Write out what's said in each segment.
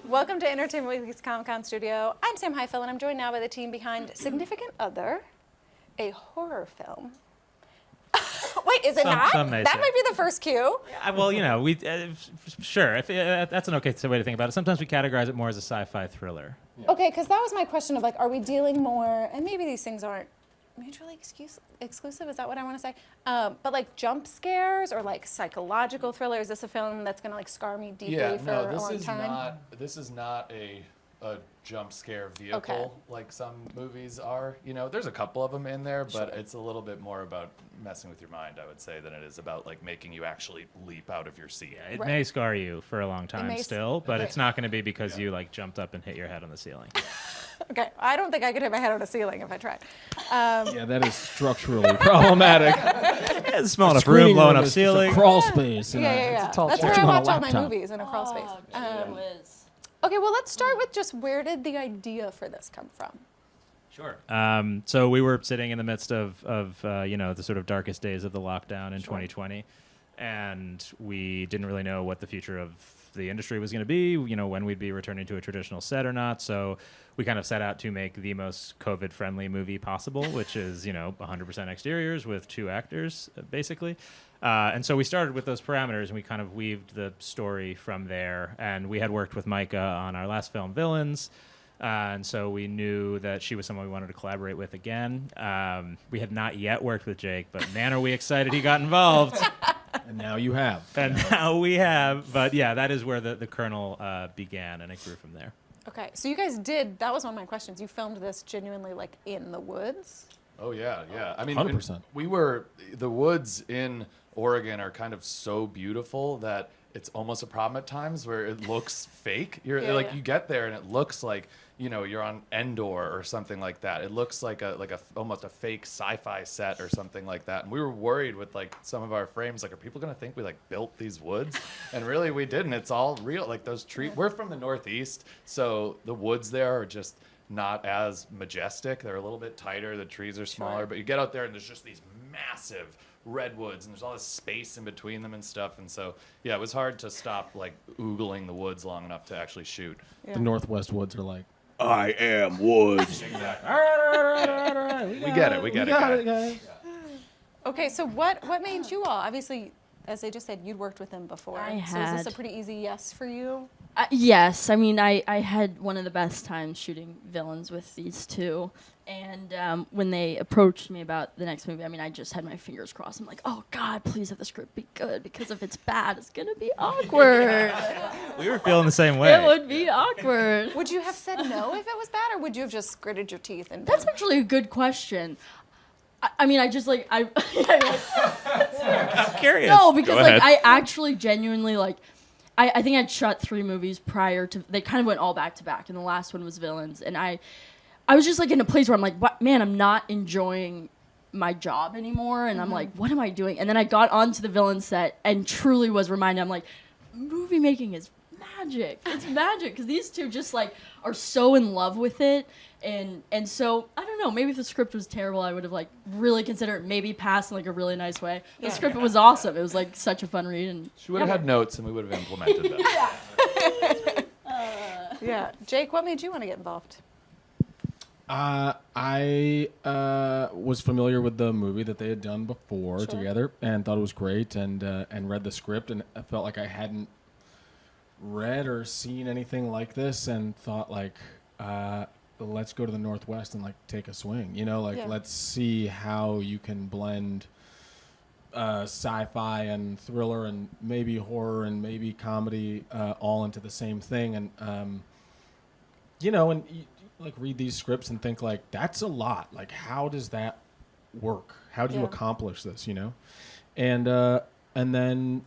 Welcome to Entertainment Weekly's Comic-Con studio. I'm Sam Highfill, and I'm joined now by the team behind Significant Other, a horror film. Wait, is it not? That might be the first cue. Yeah, well, we sure. If, that's an okay way to think about it. Sometimes we categorize it more as a sci-fi thriller. Yeah. Okay, because that was my question of are we dealing more, and maybe these things aren't mutually exclusive, is that what I want to say? But jump scares or psychological thriller, is this a film that's going to scar me deeply for a long time? This is not a jump scare vehicle like some movies are. There's a couple of them in there, but it's a little bit more about messing with your mind, I would say, than it is about making you actually leap out of your seat. Yeah, it may scar you for a long time still, but it's not going to be because you jumped up and hit your head on the ceiling. Okay, I don't think I could hit my head on a ceiling if I tried. Yeah, that is structurally problematic. Yeah, it's a small enough room, low enough ceiling. Crawl space. Yeah. That's where I watch all my movies, in a crawl space. Okay, well, let's start with just where did the idea for this come from? Sure. So we were sitting in the midst of the sort of darkest days of the lockdown in 2020, and we didn't really know what the future of the industry was going to be, when we'd be returning to a traditional set or not. So we kind of set out to make the most COVID-friendly movie possible, which is, 100% exteriors with 2 actors, basically. And so we started with those parameters, and we kind of weaved the story from there. And we had worked with Micah on our last film, Villains. And so we knew that she was someone we wanted to collaborate with again. We had not yet worked with Jake, but man, are we excited he got involved. And now you have. And now we have. But yeah, that is where the kernel began, and it grew from there. Okay, so you guys that was one of my questions. You filmed this genuinely in the woods? Oh, yeah. I mean, 100%. The woods in Oregon are kind of so beautiful that it's almost a problem at times where it looks fake. You get there and it looks like, you're on Endor or something like that. It looks like almost a fake sci-fi set or something like that. And we were worried with some of our frames, are people going to think we built these woods? And really we didn't. It's all real. Those trees, we're from the Northeast, so the woods there are just not as majestic. They're a little bit tighter. The trees are smaller, but you get out there and there's just these massive redwoods and there's all this space in between them and stuff. And so, yeah, it was hard to stop oogling the woods long enough to actually shoot. Yeah. The Northwest woods are I am woods. Exactly. All right. We get it, guys. Okay, so what made you all, obviously, as I just said, you'd worked with him before. I had. So is this a pretty easy yes for you? Yes. I mean, I had one of the best times shooting Villains with these two. And when they approached me about the next movie, I just had my fingers crossed. I'm like, oh, God, please have the script be good, because if it's bad, it's going to be awkward. We were feeling the same way. It would be awkward. Would you have said no if it was bad, or would you have just gritted your teeth? That's actually a good question. I'm curious. No, because I actually genuinely I think I'd shot 3 movies prior to, they kind of went all back to back, and the last one was Villains, and I was just in a place where I'm what, man, I'm not enjoying my job anymore, and I'm what am I doing? And then I got onto the Villain set and truly was reminded, I'm movie making is mad magic. It's magic because these two just like are so in love with it, and so I don't know. Maybe if the script was terrible, I would have like really considered maybe pass in like a really nice way. The script was awesome. It was like such a fun read, and She would have had notes, and we would have implemented them. Yeah. Jake, what made you want to get involved? I was familiar with the movie that they had done before together, and thought it was great, and read the script, and I felt like I hadn't read or seen anything like this, and thought like, let's go to the Northwest and like take a swing, let's see how you can blend sci-fi and thriller and maybe horror and maybe comedy all into the same thing, and and you, like read these scripts and think like that's a lot. Like how does that work? How do you accomplish this? And then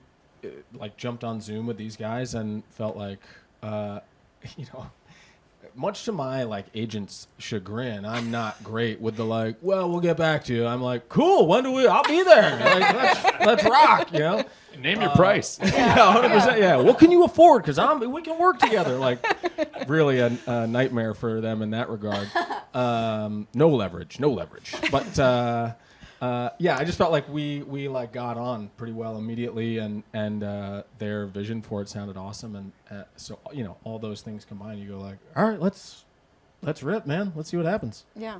like jumped on Zoom with these guys and felt like much to my like agent's chagrin, I'm not great with the like, well, we'll get back to you. I'm like, cool, I'll be there. Like, let's rock, Name your price. Yeah, 100%. Yeah. What can you afford? Because we can work together. Like, really a nightmare for them in that regard. No leverage. But I just felt like we like got on pretty well immediately, and their vision for it sounded awesome, and so all those things combined, you go like, all right, let's rip, man. Let's see what happens. Yeah.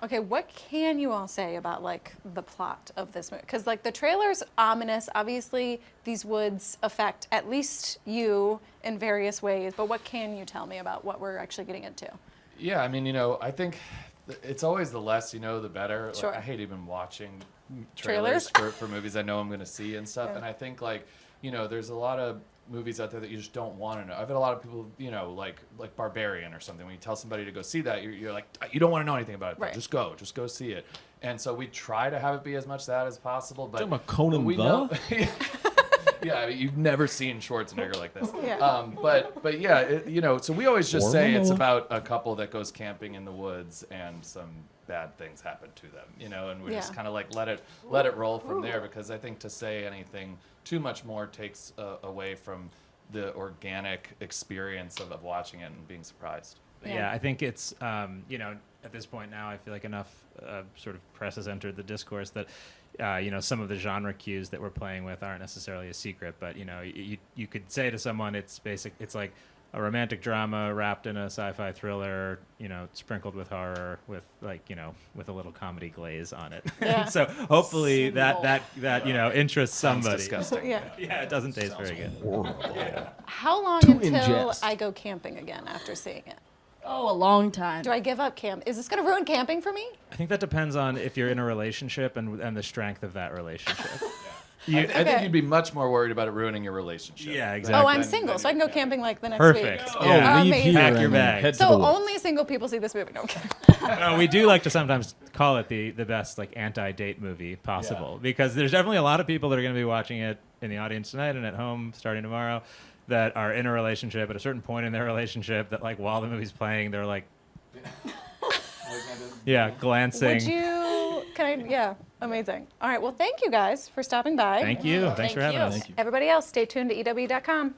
Okay, what can you all say about like the plot of this movie? Because like the trailer's ominous. Obviously, these woods affect at least you in various ways. But what can you tell me about what we're actually getting into? Yeah, I mean, I think it's always the less you know, the better. Sure. Like, I hate even watching trailers for movies I know I'm going to see and stuff. Yeah. And I think like, there's a lot of movies out there that you just don't want to know. I've had a lot of people, like Barbarian or something. When you tell somebody to go see that, you're like, you don't want to know anything about it. Right. Just go see it. And so we try to have it be as much that as possible. But Talking about Conan we the? know, yeah, I mean, you've never seen Schwarzenegger like this. Yeah. But yeah, so we always just say it's Hormonal. about a couple that goes camping in the woods and some bad things happen to them, and we just kind of like let it roll from there, because I think to say anything too much more takes away from the organic experience of watching it and being surprised. Yeah, I think it's, at this point now, I feel like enough sort of press has entered the discourse that, some of the genre cues that we're playing with aren't necessarily a secret, but, you could say to someone it's like a romantic drama wrapped in a sci-fi thriller, sprinkled with horror, with like, with a little comedy glaze on it. Yeah. So hopefully that interests Sounds somebody. disgusting. Yeah. Yeah, it doesn't taste very good. How long To until ingest. I go camping again after seeing it? oh, a long time. Do I give up camp? Is this going to ruin camping for me? I think that depends on if you're in a relationship and the strength of that relationship. I think Okay. you'd be much more worried about it ruining your relationship. Yeah, Oh, exactly. I'm single, so I can go camping like the next Perfect. week. Oh, Yeah. leave Amazing. here Pack your and then bag. head to the So woods. only single people see this movie. No, okay. No, we do like to sometimes call it the best like anti-date movie possible, because there's definitely a lot of people that are going to be watching it in the audience tonight and at home starting tomorrow that are in a relationship at a certain point in their relationship that like while the movie's playing they're like glancing. Would you? Can I? Yeah, amazing. All right. Well, thank you guys for stopping by. Thank you. Thanks for having us. Thank you. Everybody else, stay tuned to EW.com.